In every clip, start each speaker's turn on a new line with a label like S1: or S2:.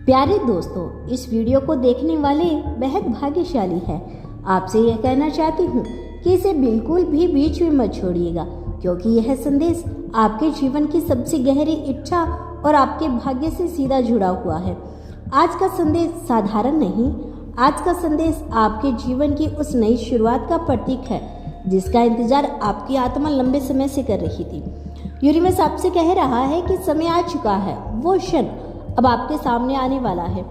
S1: प्यारे दोस्तों, इस वीडियो को देखने वाले बेहद भाग्यशाली हैं। आपसे यह कहना चाहती हूँ कि इसे बिल्कुल भी बीच में मत छोड़िएगा, क्योंकि यह संदेश आपके जीवन की सबसे गहरी इच्छा और आपके भाग्य से सीधा जुड़ा हुआ है। आज का संदेश साधारण नहीं, आज का संदेश आपके जीवन की उस नई शुरुआत का प्रतीक है जिसका इंतजार आपकी आत्मा लंबे समय से कर रही थी। यूनिवर्स आपसे कह रहा है कि समय आ चुका है, वो क्षण अब आपके सामने आने वाला है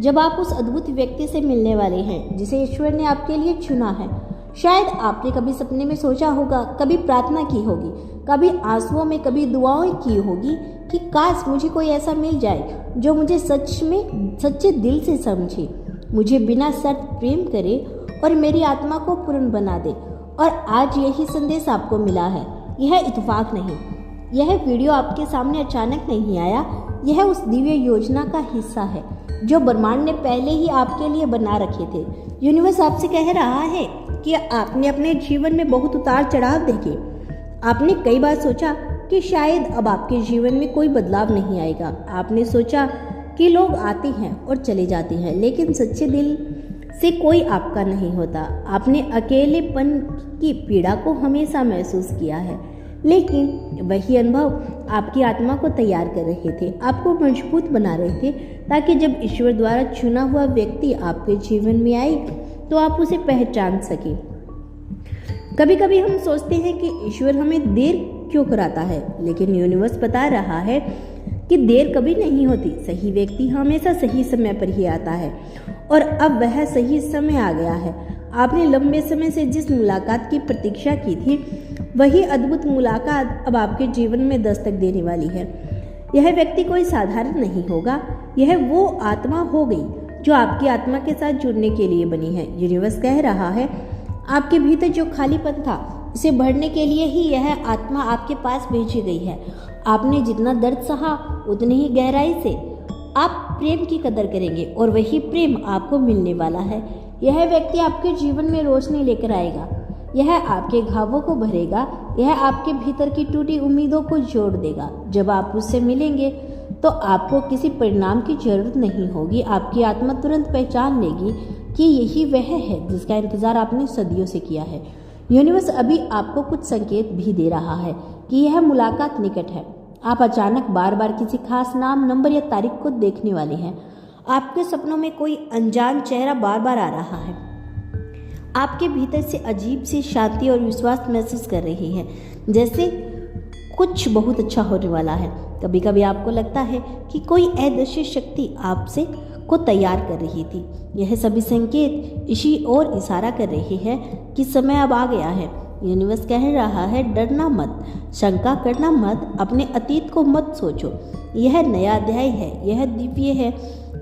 S1: जब आप उस अद्भुत व्यक्ति से मिलने वाले हैं जिसे ईश्वर ने आपके लिए चुना है। शायद आपने कभी सपने में सोचा होगा, कभी प्रार्थना की होगी, कभी आंसुओं में, कभी दुआएं की होगी कि काश मुझे कोई ऐसा मिल जाए जो मुझे सच्चे दिल से समझे, मुझे बिना शर्त प्रेम करे और मेरी आत्मा को पूर्ण बना दे। और आज यही संदेश आपको मिला है। यह इत्तेफाक नहीं, यह वीडियो आपके सामने अचानक नहीं आया, यह उस दिव्य योजना का हिस्सा है जो ब्रह्मांड ने पहले ही आपके लिए बना रखे थे। यूनिवर्स आपसे कह रहा है कि आपने अपने जीवन में बहुत उतार चढ़ाव देखे। आपने कई बार सोचा कि शायद अब आपके जीवन में कोई बदलाव नहीं आएगा। आपने सोचा कि लोग आते हैं और चले जाते हैं, लेकिन सच्चे दिल से कोई आपका नहीं होता। आपने अकेलेपन की पीड़ा को हमेशा महसूस किया है, लेकिन वही अनुभव आपकी आत्मा को तैयार कर रहे थे, आपको मजबूत बना रहे थे, ताकि जब ईश्वर द्वारा चुना हुआ व्यक्ति आपके जीवन में आए तो आप उसे पहचान सके। कभी कभी हम सोचते हैं कि ईश्वर हमें देर क्यों कराता है, लेकिन यूनिवर्स बता रहा है कि देर कभी नहीं होती। सही व्यक्ति हमेशा सही समय पर ही आता है और अब वह सही समय आ गया है। आपने लंबे समय से जिस मुलाकात की प्रतीक्षा की थी, वही अद्भुत मुलाकात अब आपके जीवन में दस्तक देने वाली है। यह व्यक्ति कोई साधारण नहीं होगा, यह वो आत्मा हो गई जो आपकी आत्मा के साथ जुड़ने के लिए बनी है। यूनिवर्स कह रहा है आपके भीतर जो खालीपन था उसे भरने के लिए ही यह आत्मा आपके पास भेजी गई है। आपने जितना दर्द सहा उतनी ही गहराई से आप प्रेम की कदर करेंगे और वही प्रेम आपको मिलने वाला है। यह व्यक्ति आपके जीवन में रोशनी लेकर आएगा, यह आपके घावों को भरेगा, यह आपके भीतर की टूटी उम्मीदों को जोड़ देगा। जब आप उससे मिलेंगे तो आपको किसी परिणाम की जरूरत नहीं होगी। आपकी आत्मा तुरंत पहचान लेगी कि यही वह है जिसका इंतजार आपने सदियों से किया है। यूनिवर्स अभी आपको कुछ संकेत भी दे रहा है कि यह मुलाकात निकट है। आप अचानक बार बार किसी खास नाम, नंबर या तारीख को देखने वाले हैं। आपके सपनों में कोई अनजान चेहरा बार बार आ रहा है। आपके भीतर से अजीब सी शांति और विश्वास महसूस कर रही है, जैसे कुछ बहुत अच्छा होने वाला है। कभी कभी आपको लगता है कि कोई अदृश्य शक्ति आपसे को तैयार कर रही थी। यह सभी संकेत इसी ओर इशारा कर रहे हैं कि समय अब आ गया है। यूनिवर्स कह रहा है डरना मत, शंका करना मत, अपने अतीत को मत सोचो। यह नया अध्याय है, यह दिव्य है,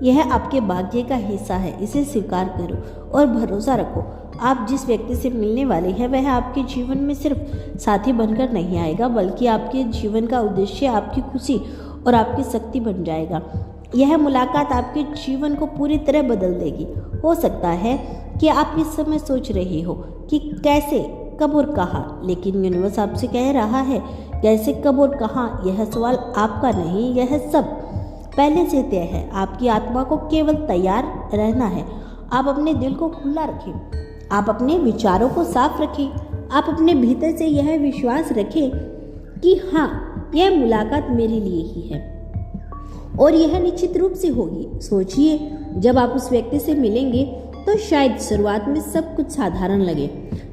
S1: यह आपके भाग्य का हिस्सा है। इसे स्वीकार करो और भरोसा रखो। आप जिस व्यक्ति से मिलने वाले हैं वह आपके जीवन में सिर्फ साथी बनकर नहीं आएगा, बल्कि आपके जीवन का उद्देश्य, आपकी खुशी और आपकी शक्ति बन जाएगा। यह मुलाकात आपके जीवन को पूरी तरह बदल देगी। हो सकता है कि आप इस समय सोच रहे हो कि कैसे, कब और कहाँ, लेकिन यूनिवर्स आपसे कह रहा है कैसे, कब और कहाँ यह सवाल आपका नहीं, यह सब पहले से तय है। आपकी आत्मा को केवल तैयार रहना है। आप अपने दिल को खुला रखें, आप अपने विचारों को साफ रखें, आप अपने भीतर से यह विश्वास रखें कि हाँ, यह मुलाकात मेरे लिए ही है और यह निश्चित रूप से होगी। सोचिए, जब आप उस व्यक्ति से मिलेंगे तो शायद शुरुआत में सब कुछ साधारण लगे,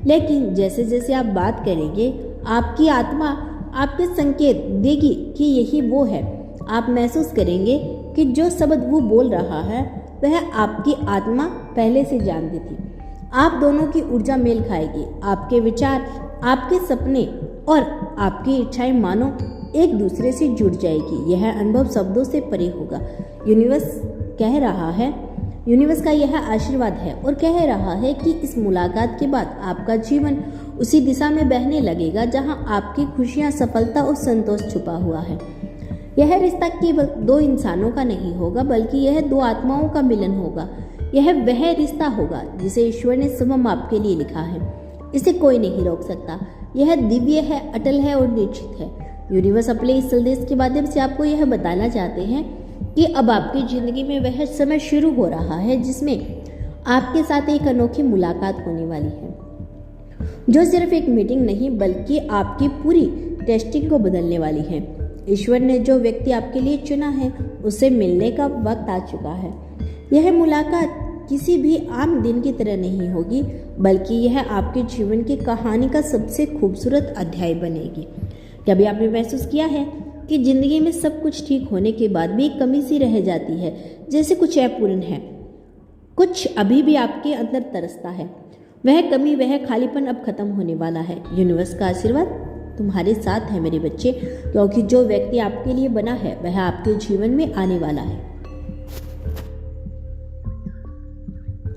S1: लेकिन जैसे जैसे आप बात करेंगे आपकी आत्मा आपके संकेत देगी कि यही वो है। आप महसूस करेंगे कि जो शब्द वो बोल रहा है वह आपकी आत्मा पहले से जानती थी। आप दोनों की ऊर्जा मेल खाएगी, आपके विचार, आपके सपने और आपकी इच्छाएं मानो एक दूसरे से जुड़ जाएगी। यह अनुभव शब्दों से परे होगा। यूनिवर्स कह रहा है, यूनिवर्स का यह आशीर्वाद है और कह रहा है कि इस मुलाकात के बाद आपका जीवन उसी दिशा में बहने लगेगा जहां आपकी खुशियां, सफलता और संतोष छुपा हुआ है। यह रिश्ता केवल दो इंसानों का नहीं होगा, बल्कि यह दो आत्माओं का मिलन होगा। यह वह रिश्ता होगा जिसे ईश्वर ने स्वयं आपके लिए लिखा है। इसे कोई नहीं रोक सकता। यह दिव्य है, अटल है और निश्चित है। यूनिवर्स अपने इस संदेश के माध्यम से आपको यह बताना चाहते हैं कि अब आपकी ज़िंदगी में वह समय शुरू हो रहा है जिसमें आपके साथ एक अनोखी मुलाकात होने वाली है, जो सिर्फ एक मीटिंग नहीं बल्कि आपकी पूरी टेस्टिंग को बदलने वाली है। ईश्वर ने जो व्यक्ति आपके लिए चुना है उससे मिलने का वक्त आ चुका है। यह मुलाकात किसी भी आम दिन की तरह नहीं होगी, बल्कि यह आपके जीवन की कहानी का सबसे खूबसूरत अध्याय बनेगी। कभी आपने महसूस किया है कि जिंदगी में सब कुछ ठीक होने के बाद भी एक कमी सी रह जाती है, जैसे कुछ अपूर्ण है, कुछ अभी भी आपके अंदर तरसता है। वह कमी, वह खालीपन अब खत्म होने वाला है। यूनिवर्स का आशीर्वाद तुम्हारे साथ है मेरे बच्चे, क्योंकि जो व्यक्ति आपके लिए बना है वह आपके जीवन में आने वाला है।